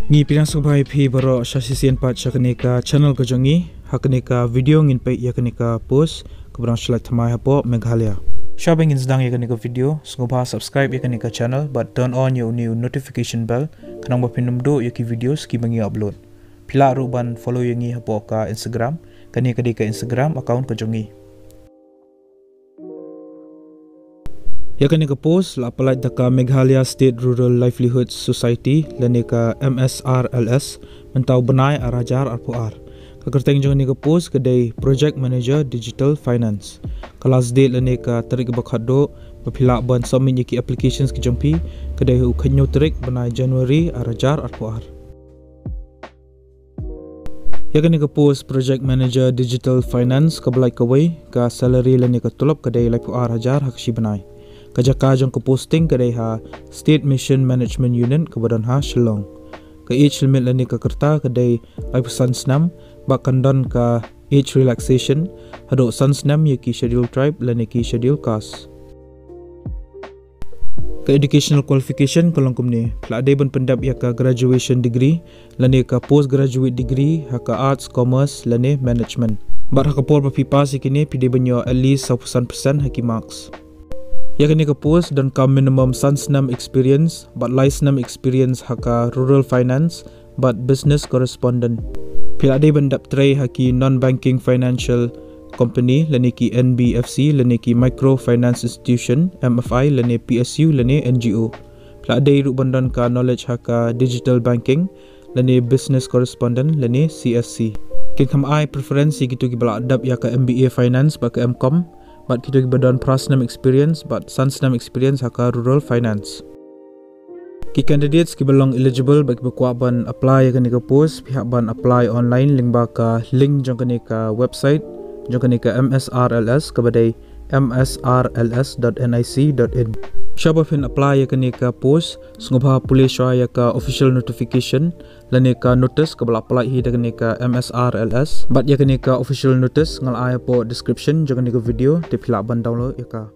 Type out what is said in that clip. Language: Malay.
Ngi pinang subhay phi baro shasisian pat shakanika channel ko jongi hakanika video ngin pe yakanika post kebrang shlai thamai hapo Meghalaya. Shabang in sedang yakanika video sngubha subscribe yakanika channel but turn on your new notification bell kanang bapinum do yaki videos ki bangi upload. Pila ruban follow yangi hapo ka Instagram kanika ka Instagram account ko jongi. Yakanika post la apalai daka Meghalaya State Rural Livelihood Society lanika MSRLS mentau benai arajar arpuar. Kakerteng jong nika post kedai project manager digital finance. Kelas date lanika tarik bakhado bapila ban submit yaki applications ki jongpi kedai hu khanyo tarik benai January arajar arpuar. Yakanika post project manager digital finance kabalai kawai ka salary lanika tulap kedai arpuar hajar hakshi benai. Kajaka jong ke posting kedai ha State Mission Management Unit ke badan ha Shillong. Ke age limit lani ke kerta kedai life sansnam bakandon ke age relaxation hadok sansnam yaki schedule tribe lani ki schedule caste. Ke educational qualification kolong kumni pelade ban pendap ya ke graduation degree lani ke postgraduate degree ha ke arts commerce lani management. Bar ha ke por papipas ikini pide banyo at least 100% haki marks. Yakanika post dan ka minimum sansnam experience but license experience haka rural finance but business correspondent. Pila ade bandap tray haki non-banking financial company laniki NBFC laniki microfinance institution MFI lani PSU lani NGO. Pila ade ru bandan ka knowledge haka digital banking lani business correspondent lani CSC. Kin kam ai preferensi gitu ki bala adab ya ka MBA finance ba ka MCom. But kita badan prasnam experience but sansnam experience haka rural finance. Ki candidates ki belong eligible bagi bakwa ban apply kanika post pihak ban apply online link baka link jong kanika website jong kanika MSRLS kabadai msrls.nic.in. Siapa fin apply kanika post sngubha pulis ya ka official notification lanika notice kabala apply hi kanika MSRLS but ya kanika official notice ngal ay po description jong kanika video tipila ban download ya ka.